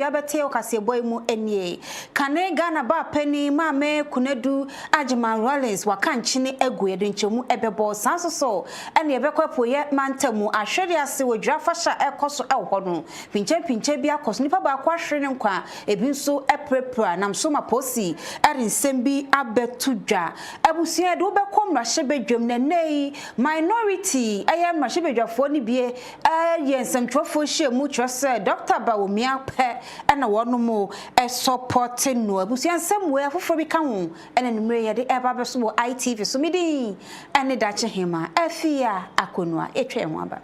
Yabete Kasie boy mu enye kane Ghana ba pani mame kunedu Agyeman Rollins wakanchine egu yedinchemu ebebo sansoso ene yebekwapo ye mantamu ahwede ase wodwafasha ekoso ewono pinche bia koso nipa ba kwa hwere nkwa ebi nso eprepra namso maposi erinsem bi abetudwa ebusia de wobekọ mrahye bedwam nenei minority eye mrahye bedwafo ni bie yensemtwofo hyiemu twose Dr. Bawumia pe ena wono supporting no abusia nsem we afofo bi ka ho ena nimre ye de eba beso wo ITV so midi ene dache hema afia akonua etwe ho aba.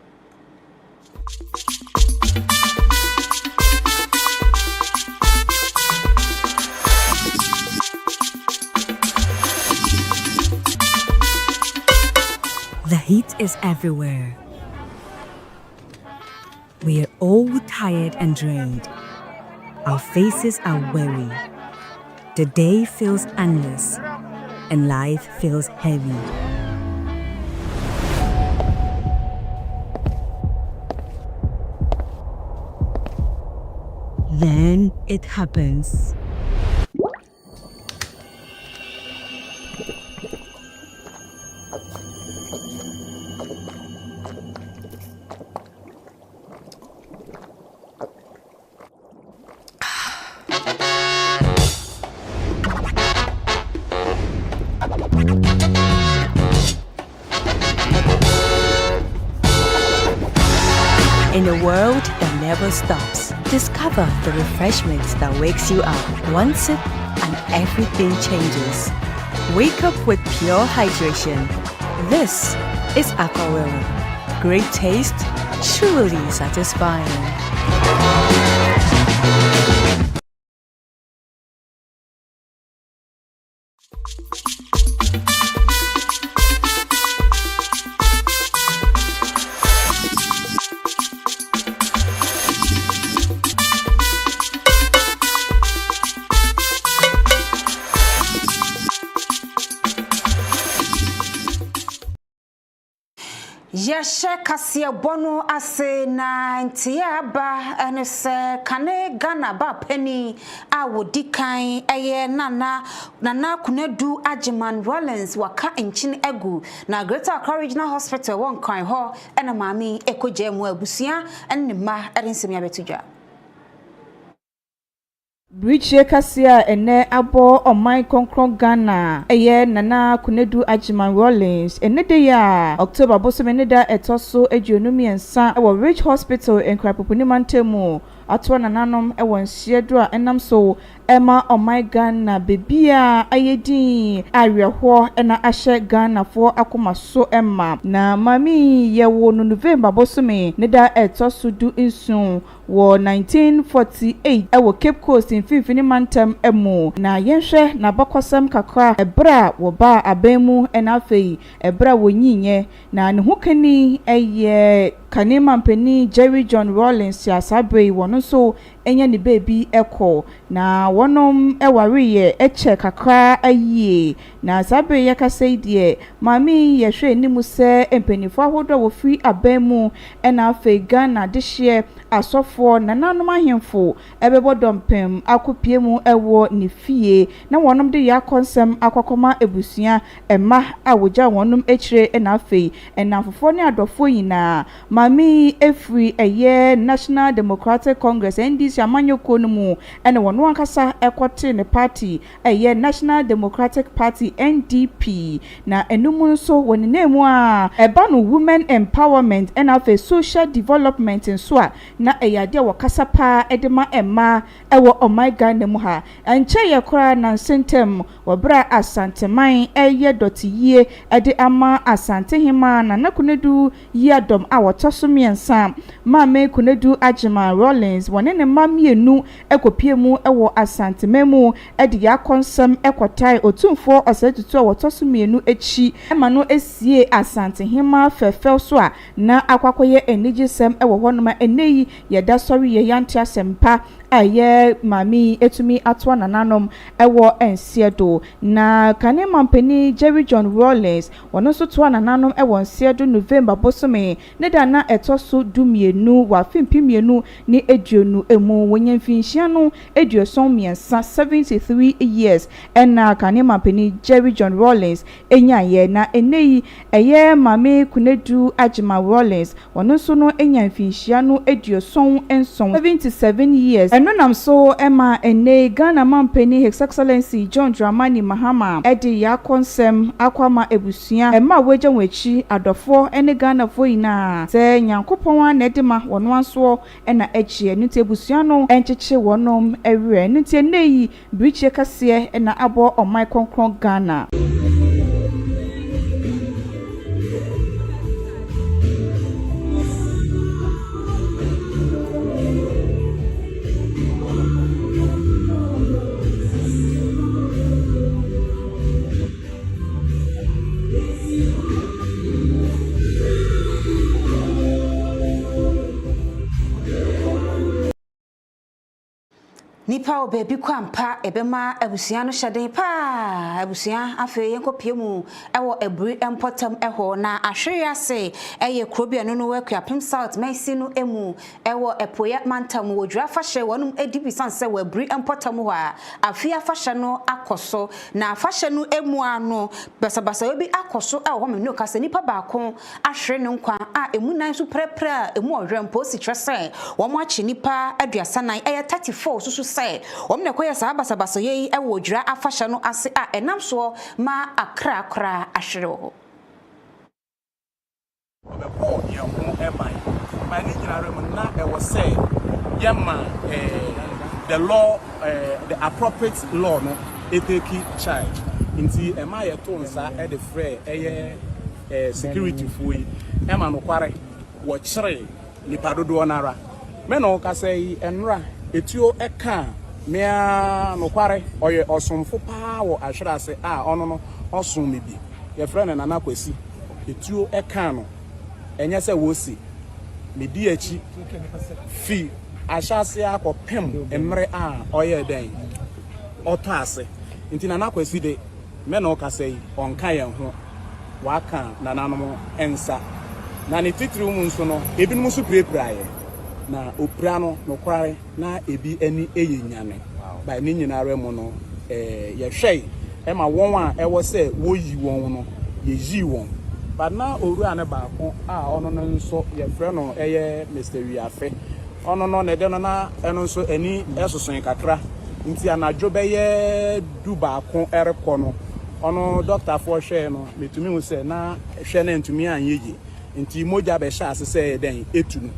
The heat is everywhere. We are all tired and drained. Our faces are weary. The day feels endless, and life feels heavy. Then it happens. In a world that never stops, discover the refreshment that wakes you up. One sip and everything changes. Wake up with pure hydration. This is Aquawella. Great taste, truly satisfying. Yeshe Kasie bono ase na ntia ba ene se kane Ghana ba penny a wodikan eye nana kunedu Agyeman Rollins waka enchine egu na Greater Accra Regional Hospital won kan ho ene maami ekoje mu abusia ene ma erinsem ya betudwa Bridge Kasie ene abo omai konkron Ghana eye nana kunedu Agyeman Rollins ene de ya October bosom ene da etoso aduonum yensa e wo Rich Hospital en Krapopuni Mantemu atwa nananom e won hyedo a enam so ema omai Ghana bebia ayedin awerho ena ahye Ghana fo akomaso ema na mami ye wo no November bosom ne da etoso du insun wo 1948 e wo Cape Coast in Fifini Mantem emu na yenhwe na bakosam kakra ebra wo ba abemu enafei ebra wonyinye na ne hokani eye kanema mpeni Jerry John Rollins ya sabre wono so enya ni baby eko na wonom ewariye eche kakra ayie na sabre yakasai die mami yehwe nimu se empenifo ahodo wo free abemu enafei Ghana de hye asofo nananom ahemfo ebebodompem akopie mu ewo ne fie na wonom de yakonsem akokoma ebusua ema awoja wonom echire enafei enafofo ne adofo yina mami efri eye National Democratic Congress NDC amanyoko no mu ene wono ankasa ekote ne party eye National Democratic Party NDP na enumu nso wonenemu a eba no women empowerment enafe social development nso a na eyade wakasa pa edema emma ewo omai Ghana mu ha enche ye kora na sentem wabra asanteman eye dotiye ede ama asantehima na nakunedu yadom a wotosomiensa mame kunedu Agyeman Rollins wonene mamienu ekopie mu ewo asantememu ede yakonsem ekotai otumfo osetutu wotosomienu echi ema no esie asantehima fefel so a na akwakoye enigisem ewo honoma eneyi yɛda sorry ye yantia sempa aye mami etumi atwa nananom ewo ensiedo na kane mampani Jerry John Rawlings wono so to nananom ewo ensiedo November bosome ne da na etoso dumienu wa fimpimienu ni eduonu emu wonyamfinhia no eduoson miensa 73 years ena kane mampani Jerry John Rawlings enya ye na eneyi eye mami kunedu Ajima Rawlings wono so no enyamfinhia no eduoson enson 77 years eno nam so ema ene Ghana mampani His Excellency John Dramani Mahama edi ya konsem akwama ebusua ema weje wechi adofo ene Ghana fo ina se nyankopon na edema wono anso ena echi enute ebusua no encheche wonom ewe enute neyi briche kase ena abo omai konkron Ghana. Nipa obebi kwampa ebema abusia no hyede pa abusia afe yenkopie mu ewo ebri empotam eho na ahwe ase eye krobia no no wakua pim south maisi no emu ewo epoya mantam wodwura fahye wonum edibi sanse wa ebri empotam ho a afia fahye no akoso na fahye no emu ano basabasa obi akoso ewo me no kase nipa baako ahwe no nkwa a emu nan so prepra emu ohwempo si twese wo mo achi nipa aduasa nan eye 34 susu womne koye sa basabasa yi ewo dwura afahye no ase a enam so ma akra ahwere ho obebo ye ho eman ma ni nyinare mu na e wo say yema the law the appropriate law no e take charge nti e ma ye to nsa e de frɛ eye security fuyi e ma no kware wo kyere nipa dodo onara me no ka say enra etuo eka mea no kware oye osomfo pa wo ahwere ase a ono no osom me bi ye frɛ na na kwasi etuo eka no enye se wo si me di achi fi ahase akopem emre a oye den oto ase nti na na kwasi de me no ka sei onka ye ho waka na nanom ensa na ne titiri mu nso no ebinom so prepraye na opra no kware na ebi ani eyenyane ba ni nyinare mu no ye hwei e ma won a e wo se wo yi won no ye yi won ba na oru ane ba ko a ono no nso ye frɛ no eye Mr. Wiafe ono no ne de no na eno nso ani esoson kakra nti anadwo be ye du ba ko ereko no ono doctor for hwe no metumi hu se na hwe na ntumi anyeye nti moja be sha asese den etunu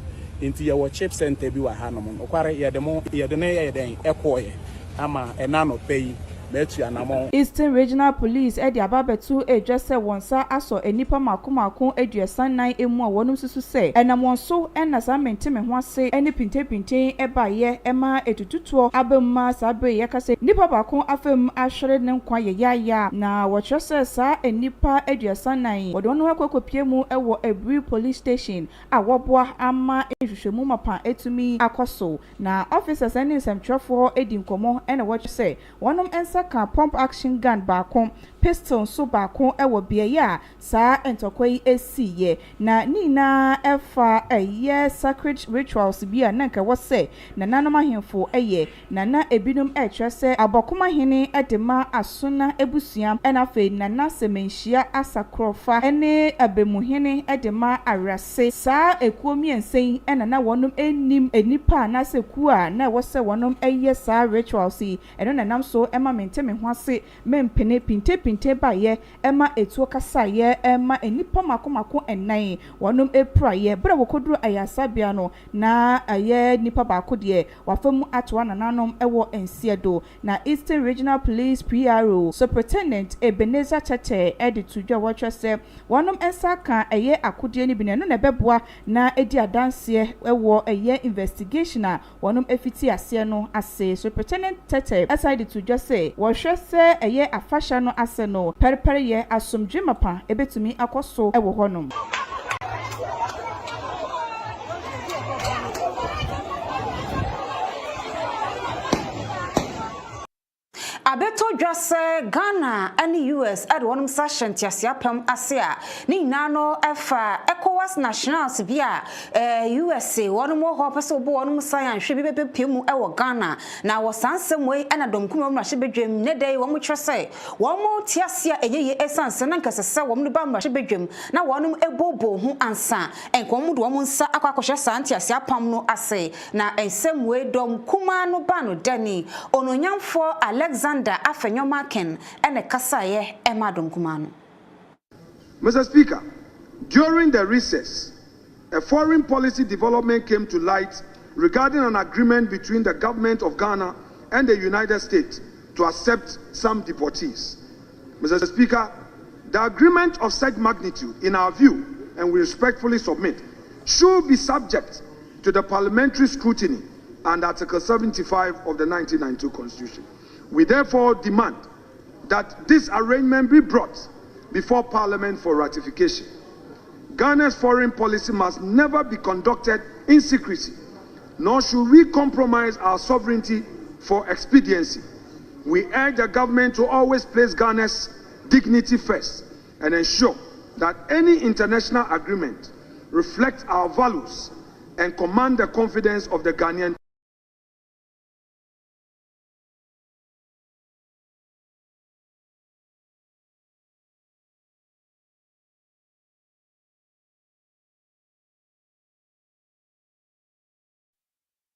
nti ye wo chip center bi wa hanom no kware ye de ne ye den ekoye ama enano pay metu anamo Eastern Regional Police edi ababetu ejese wonsa aso enipa makomako eduesan nan emu a wonum susu se enam wonso ena sa menteme ho ase eni pinte ebaye ema etututuo abemma sabre yakase nipa bako afem ahwere ne nkwa yeyaya na wochose sa enipa eduesan nan wodono akokopie mu ewo Ebri Police Station a woboa ama ehwehwemu mapa etumi akoso na officers eni semtwefo edi nkomo ena wochose wonum ensa ka pump action gun baako pistol so baako ewo biya sa entokoi esiye na nina efa eye sacred rituals bia na nka wose na nanom ahemfo eye na ebinum etwese abokoma hene edema asona ebusuam ena fe na semenhia asakrofa ene abemuhene edema arase sa ekuomi ensen ena na wonum enim enipa na seku a na wose wonum eye sa rituals eno na nam so ema menteme ho ase mempene pinte baye ema etuo kasaye ema enipa makomako enan wonum epraye bra wokoduru ayasabia no na aye nipa baako de wafam atwa nananom ewo ensiedo na Eastern Regional Police PRO Superintendent Ebenezer Tete edi tudwa wotwese wonum ensaka eye akodie ni bine no na beboa na edi adanse ewo eye investigation a wonum efiti ase no ase Superintendent Tete aside tudwa se wo hwese eye afasha no ase no peripere ye asomdwe mapa ebetumi akoso ewo honum abeto dwase Ghana and US at one session tiasiapam asia ni nano efa ECOWAS nationals bia USA one more hopes obo one science hwe bi bepemu e wo Ghana na wo sansem we na domkum mrahye bedwam ne dey wo mo twese wo mo tiasia eyeye esanse na nkasese wo mo ba mrahye bedwam na wonum ebobo hu ansa enko mo do wo nsa akwakohye santiasiapam no ase na ensem we domkuma no ba no dani ononyamfo Alexander Afenyomaken ene kasaye emadom kumano. Mr. Speaker, during the recess, a foreign policy development came to light regarding an agreement between the government of Ghana and the United States to accept some deportees. Mr. Speaker, the agreement of such magnitude, in our view, and we respectfully submit, should be subject to the parliamentary scrutiny under Article 75 of the 1992 Constitution. We therefore demand that this arrangement be brought before Parliament for ratification. Ghana's foreign policy must never be conducted in secrecy, nor should we compromise our sovereignty for expediency. We urge the government to always place Ghana's dignity first and ensure that any international agreement reflects our values and command the confidence of the Ghanaian.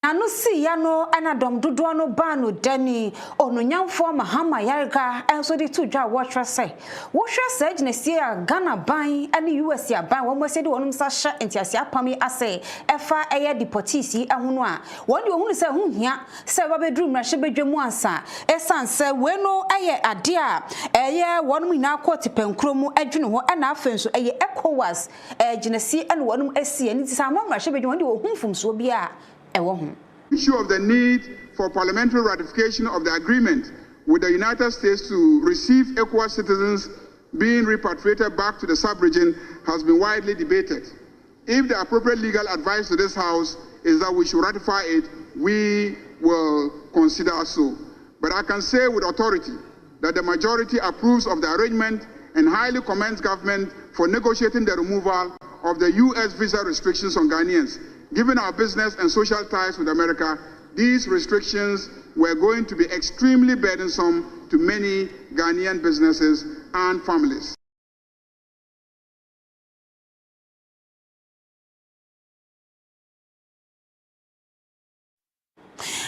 Anu si ya no anadom dodo no ba no dani ononyamfo mahama yarga enso di tudwa watchra say wohwe say ginesi a Ghana ban ani US ya ban wo mose di wonum sa hye entiase apami ase efa eye deportees yi ehunu a won di ohunu say hu hia say ba bedru mrahye bedwemu ansa esanse we no eye ade a eye wonum ina court pankromu adwene ho na afenso eye ECOWAS ginesi ene wonum asie ni ti sa mrahye bedwemu di ohun fumso bia issue of the need for parliamentary ratification of the agreement with the United States to receive ECOWAS citizens being repatriated back to the sub-region has been widely debated. If the appropriate legal advice to this House is that we should ratify it, we will consider so. But I can say with authority that the majority approves of the arrangement and highly commends government for negotiating the removal of the U.S. visa restrictions on Ghanaians. Given our business and social ties with America, these restrictions were going to be extremely burdensome to many Ghanaian businesses and families.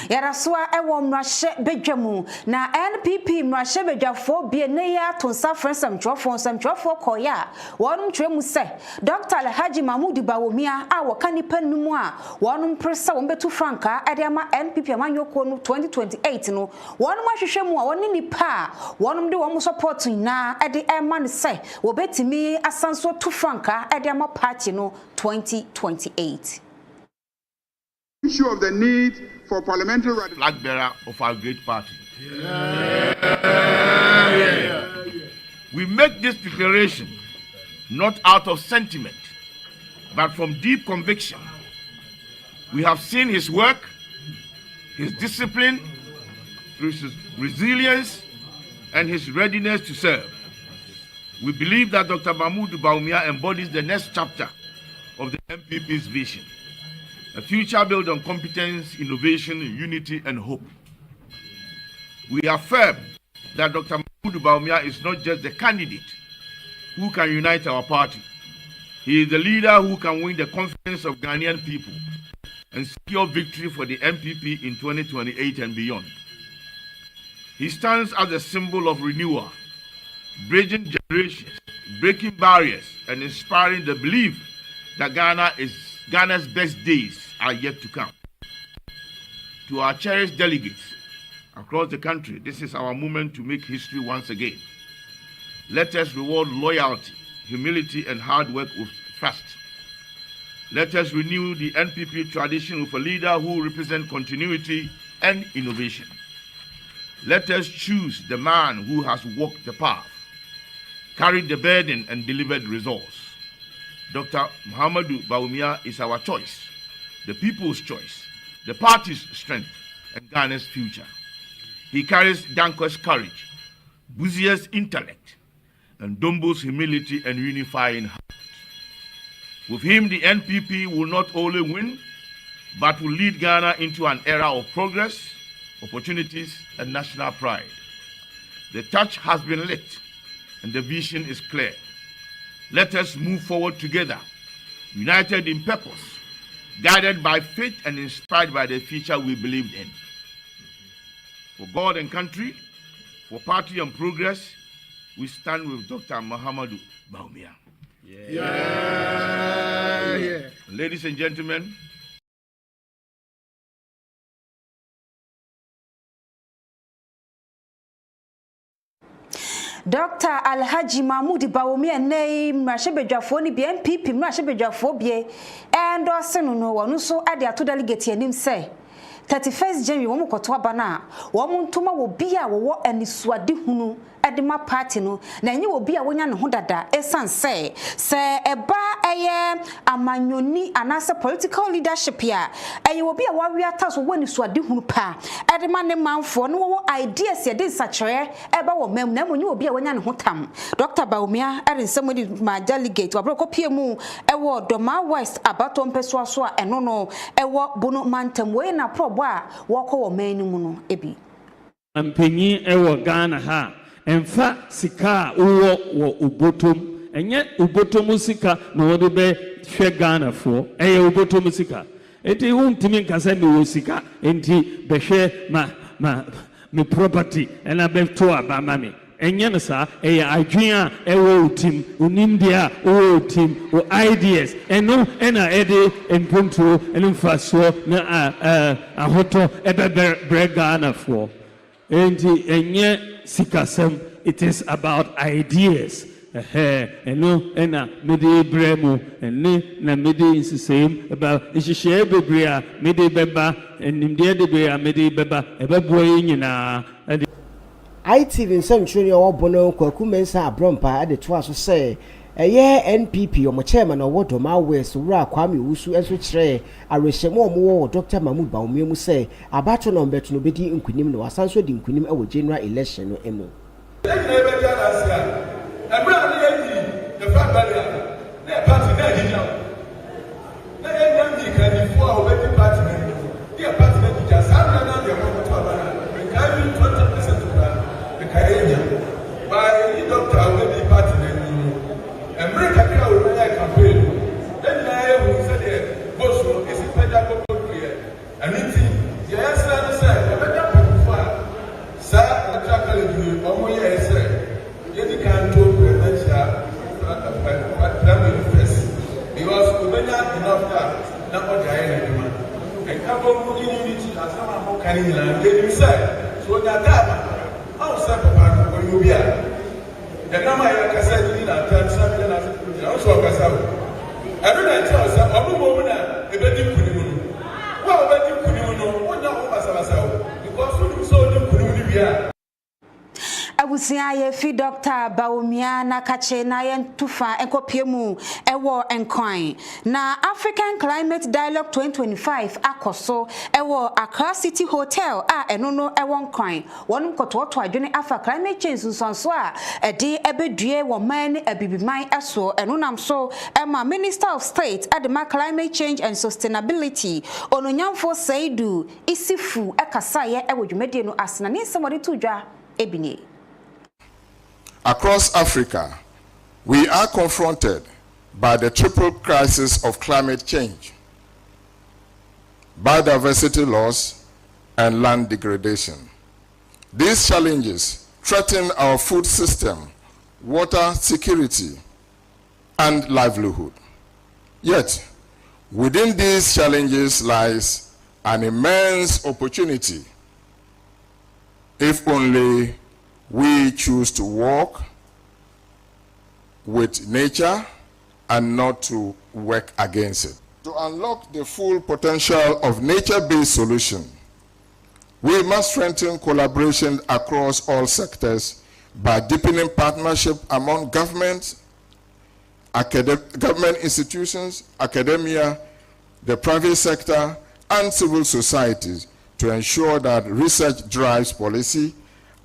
Yaraswa ewo mrahye bedwamu na NPP mrahye bedwafo bie ne ya tonsa frensam twofo koya wonum twemu se Dr. Alhaji Mahmoud Bawumia a woka nipa numu a wonum presa wonbetu franka ade ama NPP amanyoko no 2028 no wonum ahwehwe mu a woni nipa wonum de wonum support na ade ema ne se wobetimi asanso tu franka ade ama party no 2028. Issue of the need for parliamentary ratification. Flag bearer of our great party. We make this declaration not out of sentiment, but from deep conviction. We have seen his work, his discipline, his resilience, and his readiness to serve. We believe that Dr. Mahmoud Bawumia embodies the next chapter of the MPP's vision. A future built on competence, innovation, unity, and hope. We affirm that Dr. Mahmoud Bawumia is not just the candidate who can unite our party. He is the leader who can win the confidence of Ghanaian people and secure victory for the MPP in 2028 and beyond. He stands as a symbol of renewal, bridging generations, breaking barriers, and inspiring the belief that Ghana's best days are yet to come. To our cherished delegates across the country, this is our moment to make history once again. Let us reward loyalty, humility, and hard work with trust. Let us renew the NPP tradition with a leader who represents continuity and innovation. Let us choose the man who has walked the path, carried the burden, and delivered results. Dr. Muhammadu Bawumia is our choice, the people's choice, the party's strength, and Ghana's future. He carries Danko's courage, Buzier's intellect, and Dombo's humility and unifying heart. With him, the NPP will not only win, but will lead Ghana into an era of progress, opportunities, and national pride. The torch has been lit, and the vision is clear. Let us move forward together, united in purpose, guided by faith and inspired by the future we believed in. For God and country, for party and progress, we stand with Dr. Mahamudu Bawumia. Yeah. Ladies and gentlemen, Dr. Alhaji Mahmoud Bawumia name Mashebejafo ni BNPP Mashebejafo bie endorse no wonu so ade ato delegate anim say 31st January wo mkoto abana wo ntoma wo bia wo anisuade hunu edema party no na enye wo bia wonya ne ho dada esanse se eba eye amanyoni anase political leadership ya eye wo bia wa wiata so wo anisuade hunu pa edema ne manfo no wo ideas ye de sachire eba wo mem na monye wo bia wonya ne ho tam Dr. Bawumia ensem ma delegate wa broko piemu ewo Doma West abato mpeso so a eno no ewo bono mantam we na probo a woko wo man mu no ebi ampenyi ewo Ghana ha emfa sika wo ubotom enye ubotom sika na wode be hwe Ghana fo eye ubotom sika enti untimi nkasa me wo sika enti behwe me property ena be to abama me enye no sa eye adwen a ewo utim unimdia o utim o ideas eno ena ede enponto enfa so na ahoto ebe bre Ghana fo enti enye sikasem, it is about ideas. Eno ena mede bremu ene na mede insisem about ishishie bebrea mede beba enimde de bea mede beba ebeboye nyina ITV nsɛmtwerɛ a wɔbɔno kwaku mensa abrompa ade to aso sɛ ɛyɛ NPP ɔmo chairman ɔwɔ Doma West wura Kwame Wusu enso kyerɛ arehyiamu ɔmo wɔ Dr. Mahmoud Bawumia mu sɛ abato no mbeto no bedi nkunim no wasanso di nkunim ɛwɔ general election no emu Abusia ye fi Dr. Bawumia na kache na yentufa enkopiemu ewo enkwan na African Climate Dialogue 2025 akoso ewo Accra City Hotel a eno no ewo nkwan wonum kototo adwene afa climate change nsonso a ede ebedue wo man ne abibiman eso eno nam so ema Minister of State adema Climate Change and Sustainability ononyamfo Saidu Isifu ekasaye ewo dwumedie no asena ne nsɛmɔde to dwa ebini. Across Africa, we are confronted by the triple crisis of climate change, biodiversity loss, and land degradation. These challenges threaten our food system, water security, and livelihood. Yet, within these challenges lies an immense opportunity if only we choose to walk with nature and not to work against it. To unlock the full potential of nature-based solutions, we must strengthen collaboration across all sectors by deepening partnership among government institutions, academia, the private sector, and civil societies to ensure that research drives policy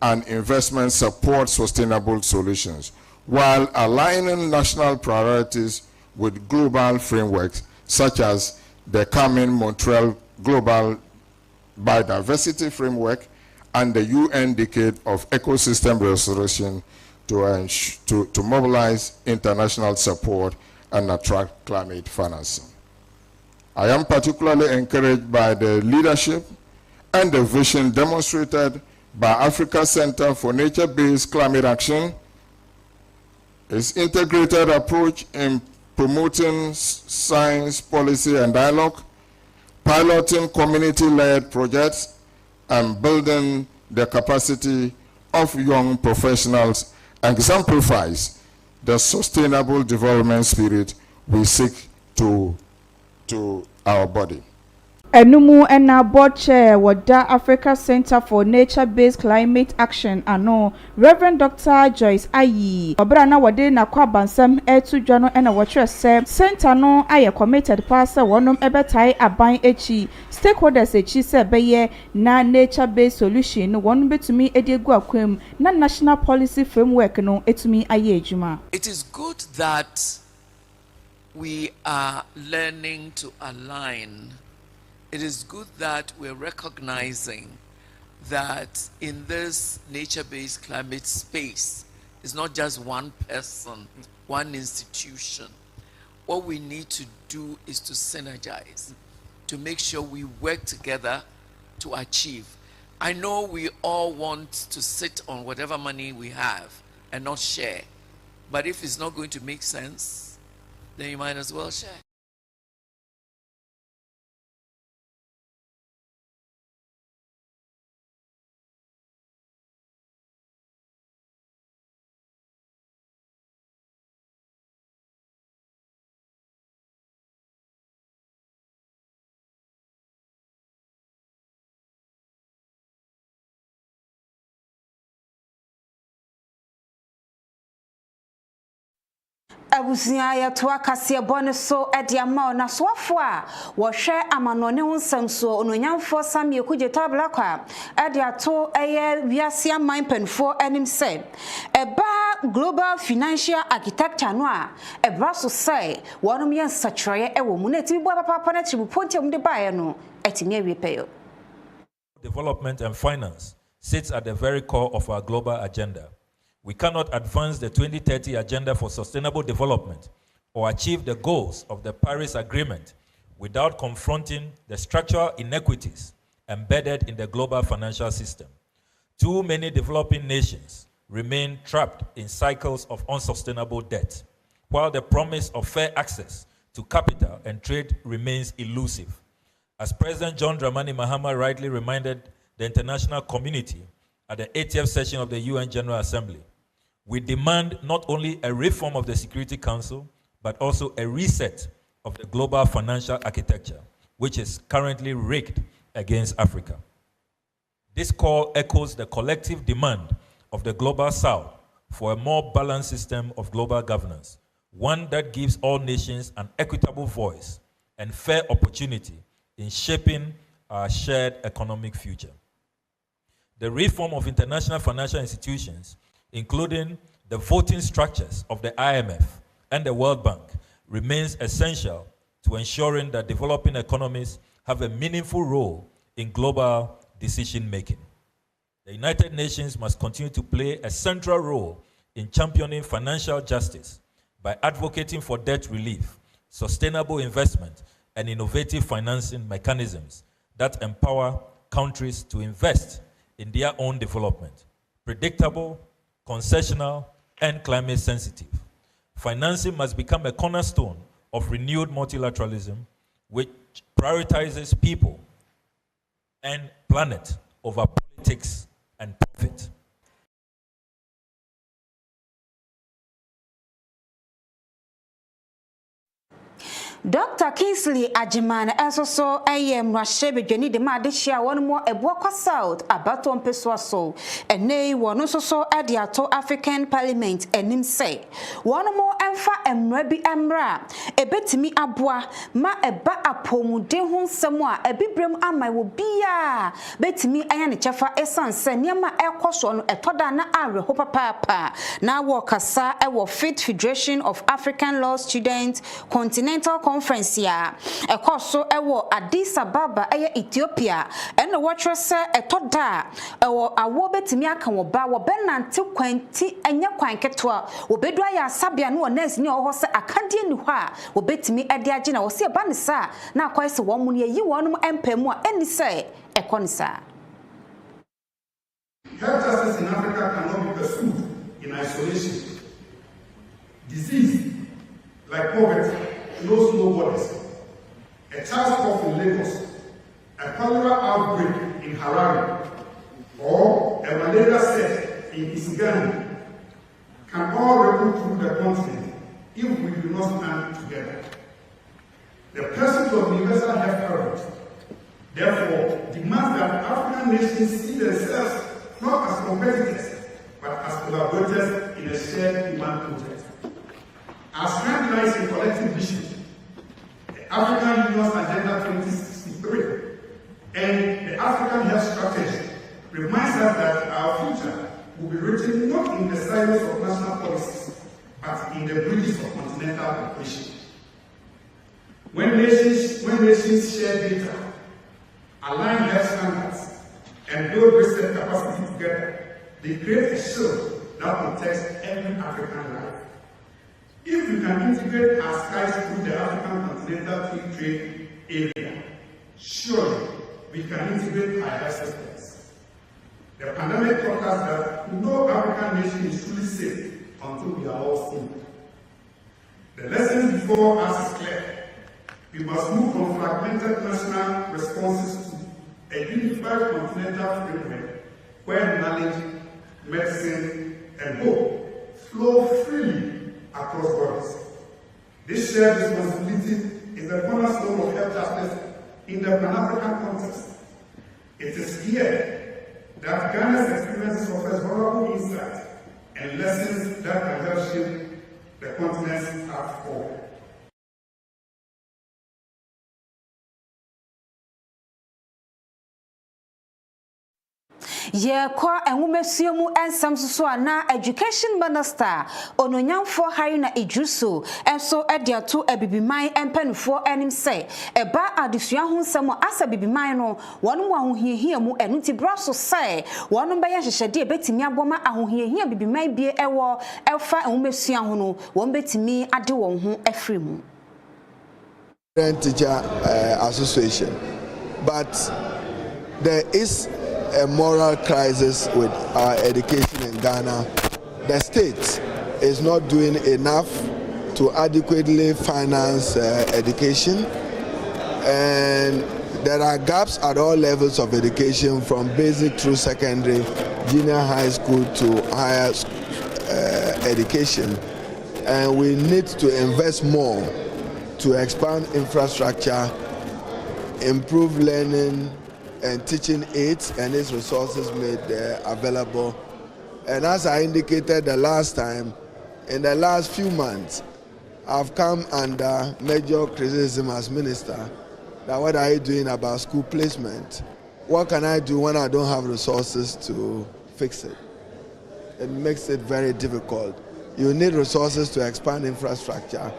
and investment support sustainable solutions, while aligning national priorities with global frameworks such as the coming Montreal Global Biodiversity Framework and the UN Decade of Ecosystem Restoration to mobilize international support and attract climate financing. I am particularly encouraged by the leadership and the vision demonstrated by Africa Center for Nature-Based Climate Action, its integrated approach in promoting science, policy, and dialogue, piloting community-led projects, and building the capacity of young professionals exemplifies the sustainable development spirit we seek to our body. Enumu ena board chair wada Africa Center for Nature-Based Climate Action ano Reverend Dr. Joyce Ayi obra na wade na kwa bansam etudwa no ena watchre se center no aye committed pastor wonom ebetai aban echi stakeholders echi se beye na nature-based solution no wonum betumi ediegu akwam na national policy framework no etumi aye ejuma. It is good that we are learning to align. It is good that we're recognizing that in this nature-based climate space, it's not just one person, one institution. What we need to do is to synergize, to make sure we work together to achieve. I know we all want to sit on whatever money we have and not share, but if it's not going to make sense, then you might as well share. Abusia ya toa Kasie bone so ediama na soafo a wo hwe amanone wonsamso ononyamfo sam yekuje tabla kwa ediato eye wiase aman penfo anim se eba global financial architecture no a ebra so say wonom ye nsachroye ewo mu na tibi bo papa na chibu pontiam de bae no etimi awipeyo. Development and finance sits at the very core of our global agenda. We cannot advance the 2030 Agenda for Sustainable Development or achieve the goals of the Paris Agreement without confronting the structural inequities embedded in the global financial system. Too many developing nations remain trapped in cycles of unsustainable debt, while the promise of fair access to capital and trade remains elusive. As President John Dramani Mahama rightly reminded the international community at the 80th session of the UN General Assembly, we demand not only a reform of the Security Council, but also a reset of the global financial architecture, which is currently rigged against Africa. This call echoes the collective demand of the Global South for a more balanced system of global governance, one that gives all nations an equitable voice and fair opportunity in shaping our shared economic future. The reform of international financial institutions, including the voting structures of the IMF and the World Bank, remains essential to ensuring that developing economies have a meaningful role in global decision-making. The United Nations must continue to play a central role in championing financial justice by advocating for debt relief, sustainable investment, and innovative financing mechanisms that empower countries to invest in their own development. Predictable, concessional, and climate sensitive. Financing must become a cornerstone of renewed multilateralism, which prioritizes people and planet over politics and profit. Dr. Kasie Ajimana also am Rashebe Jenny de Madishia one more a Boka South Abaton Peswaso and nay one also so at the Ato African Parliament and him say one more emfa emrebi emra a bit to me abwa ma a ba apomu de hun somewhere a bibrem ama will be a bet me ayani chafa esan sen yama air coson a todana are hopa papa now walk asa a Fit Federation of African Law Students Continental Conference ya e koso ewo Addis Ababa Ethiopia and the watcher say e toda ewo awo betimi aka wo ba wo benante kwanti enya kwan ketwa wo bedua ya sabia no nurse ni ho se akadie ni ho a wo betimi ade age na wo se ba ne sa na akwai se wo mu ne yi wonum empamu a eni se e konisa. Health justice in Africa cannot be pursued in isolation. Disease, like poverty, knows no borders. A child cough in Lagos, a cholera outbreak in Harare, or a malaria set in Isgani can all ripple through the continent if we do not stand together. The pursuit of universal health coverage, therefore, demands that African nations see themselves not as competitors, but as collaborators in a shared human project. As recognized in collective vision, the African Union's Agenda 2063 and the African Health Strategy reminds us that our future will be written not in the silos of national policies, but in the bridges of continental cooperation. When nations share data, align health standards, and build research capacity together, they create a shield that protects every African life. If we can integrate our skies through the African continental free trade area, surely we can integrate our health systems. The pandemic taught us that no African nation is truly safe until we are all safe. The lesson before us is clear. We must move from fragmented national responses to a unified continental framework where knowledge, medicine, and hope flow freely across borders. This shared responsibility is the cornerstone of health justice in the Pan-African context. It is here that Ghana's experience offers valuable insight and lessons that can help shape the continent's path forward. Ye kwa enwumesuomu ensam so na education minister ononyamfo Harina Idruso enso ediato abibiman empanifo enim se eba adesua ho nsam asa bibiman no wonum ahohiehia mu enuti braso se wonum beye hyehyede betimi aboma ahohiehia bibiman bie ewo elfa enwumesua ho no won betimi ade won ho afrimu Teacher Association, but there is a moral crisis with our education in Ghana. The state is not doing enough to adequately finance education, and there are gaps at all levels of education, from basic through secondary, junior high school to higher education, and we need to invest more to expand infrastructure, improve learning and teaching aids and its resources made available. And as I indicated the last time, in the last few months, I've come under major criticism as minister that what are you doing about school placement? What can I do when I don't have resources to fix it? It makes it very difficult. You need resources to expand infrastructure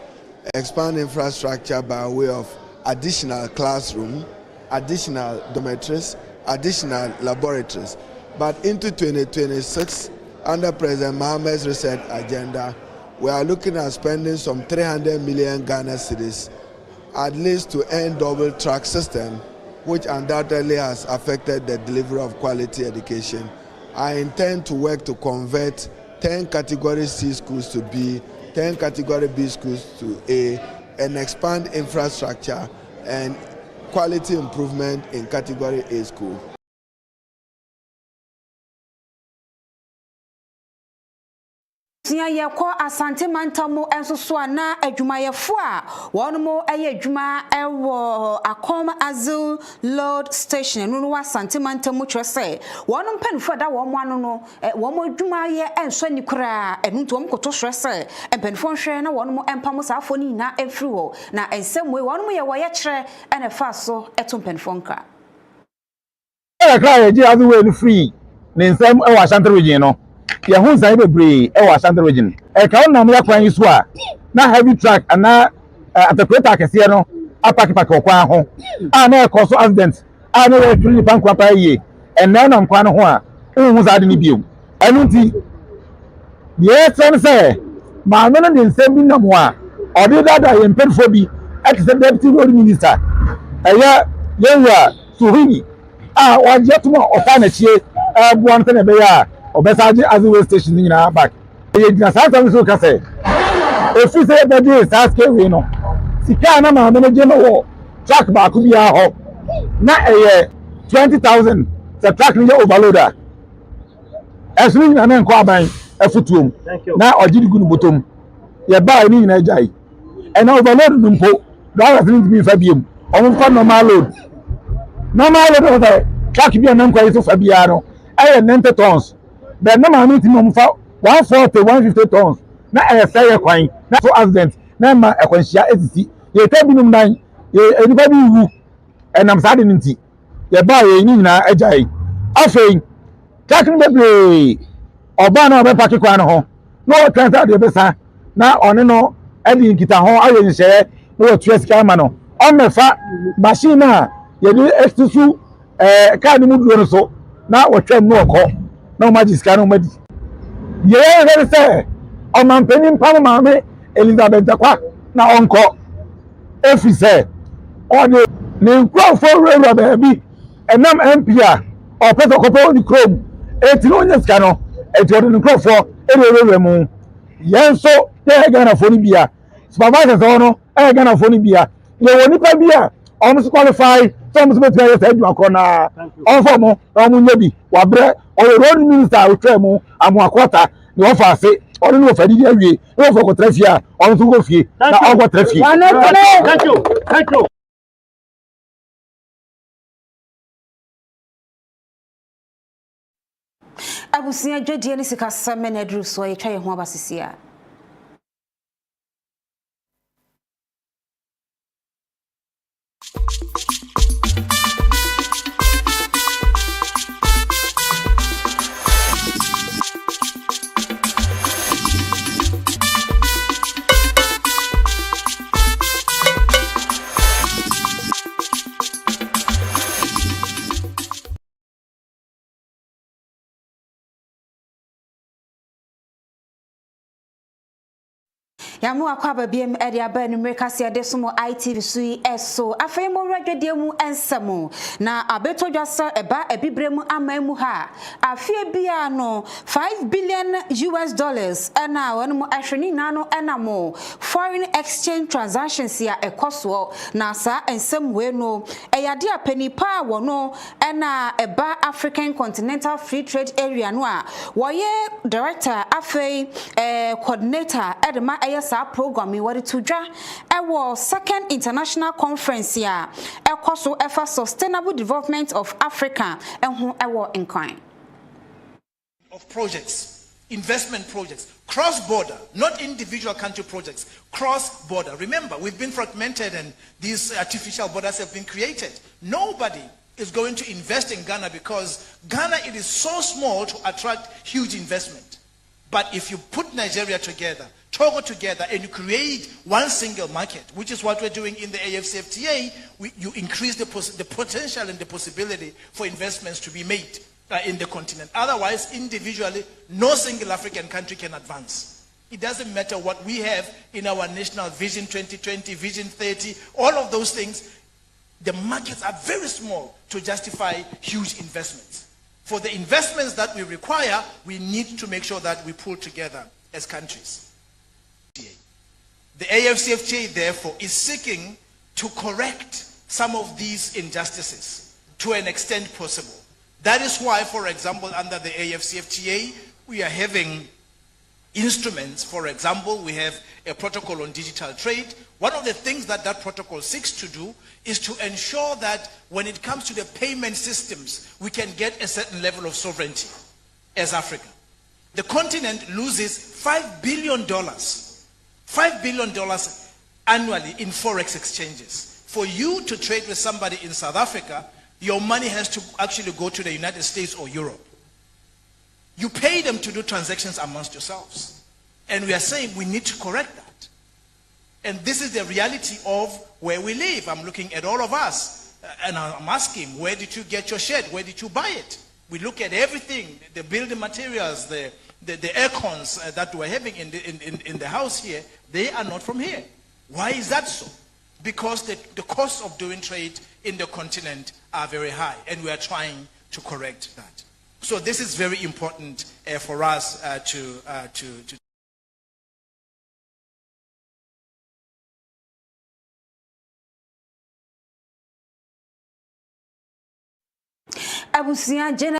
by way of additional classroom, additional dormitories, additional laboratories. But into 2026, under President Mohammed's research agenda, we are looking at spending some 300 million Ghana cedis, at least to end double track system, which undoubtedly has affected the delivery of quality education. I intend to work to convert 10 category C schools to B, 10 category B schools to A, and expand infrastructure and quality improvement in category A school. Sia ye kwa asante mantamo enso so ana adwumayefo a wono eye adwuma ewo Akoma Azul Load Station no asante mantamo twese wono mpanfo da wo mo ano no wo mo adwuma ye enso ni kura enu nto mkoto hwese mpanfo hwe na wono empamo saafo ni na efri wo na ensemwe wono ye wo ye kire ene fa so eto mpanfo nka kra ye ji Azul we free ne nsem e wa Ashanti region no ye hu nsan bebre e wa Ashanti region e ka wona mo yakwan yiso a na heavy truck ana atakweta kese no apaki okwan ho a na e cause accident a na we tuli pan kwa pa ye en na na nkwan ho a hu za de ni biom enu nti ye sen se ma no ne nsem bi na mo a odi dada ye mpefo bi ex deputy road minister eya yewa suhini a waje tuma ofa na chie buan tane be ya obesaje Azul station nyina back ye dina santa so ka say efi say be dey saske we no sika na ma me je no wo truck ba ku bia ho na 20,000 the truck ni overloader esu nyina na nko aban afutuom na ogidi gunu botom ye ba ni nyina jai e na overload no mpo drivers ni bi fa biem o fa normal load truck bia na nko so fa bia no 90 tons but na ma meet mo fa 140 150 tons na say kwan na so accident na ma ekwanhia etiti ye tabinum nan ye enipa bi wu enam sade nti ye ba ye nyina ajai afei takin bebre oba na oba paki kwan ho no transfer de besa na one no edi nkita ho aye nhye no tu esika ma no o mefa machine na ye di extusu car ni mu duro no so na wotwam no okọ na o magiska no madi ye ye say o man penim pam maame Elizabeth Jakwa na onko efi say o de ne nkrofo rewra ba bi enam MP a o peso kopo ni chrome eti no nyeska no eti o de nkrofo rewra mu yenso ye Ghana fo ni bia supervisor so no Ghana fo ni bia ye woni pa bia almost qualify some smith guys say you akona on for mo o mu nyebi wa bre o road minister o twemu amu akota ni o fa se o ni o fa di awie o fa ko trafia o so go fie na o go trafia thank you abusia dwedie ni sika same na dru so ye twa ye ho abasisia yamu akwa babiem edi aba numere kase ade so mo ITV sui eso afei mo radwede mu ensemo na abetodwasa eba ebibremu amamu ha afie bia no $5 billion ana wonu mo ahwani nano ana mo foreign exchange transactions ya ekoso na sa ensem we no eyade apanipa wono ana eba African Continental Free Trade Area no a woye director afei coordinator edema sa program wari tujwa ewo second international conference ya ekoso efa sustainable development of Africa eho ewo nkwan of projects, investment projects, cross-border, not individual country projects, cross-border. Remember, we've been fragmented and these artificial borders have been created. Nobody is going to invest in Ghana because Ghana, it is so small to attract huge investment. But if you put Nigeria together, Togo together, and you create one single market, which is what we're doing in the AFCFTA, you increase the potential and the possibility for investments to be made in the continent. Otherwise, individually, no single African country can advance. It doesn't matter what we have in our national vision 2020, vision 30, all of those things, the markets are very small to justify huge investments. For the investments that we require, we need to make sure that we pull together as countries. The AFCFTA, therefore, is seeking to correct some of these injustices to an extent possible. That is why, for example, under the AFCFTA, we are having instruments. For example, we have a protocol on digital trade. One of the things that that protocol seeks to do is to ensure that when it comes to the payment systems, we can get a certain level of sovereignty as Africa. The continent loses $5 billion annually in forex exchanges. For you to trade with somebody in South Africa, your money has to actually go to the United States or Europe. You pay them to do transactions amongst yourselves. And we are saying we need to correct that. And this is the reality of where we live. I'm looking at all of us and I'm asking, where did you get your shed? Where did you buy it? We look at everything, the building materials, the air cons that we're having in the house here, they are not from here. Why is that so? Because the costs of doing trade in the continent are very high, and we are trying to correct that. So this is very important for us to Abusia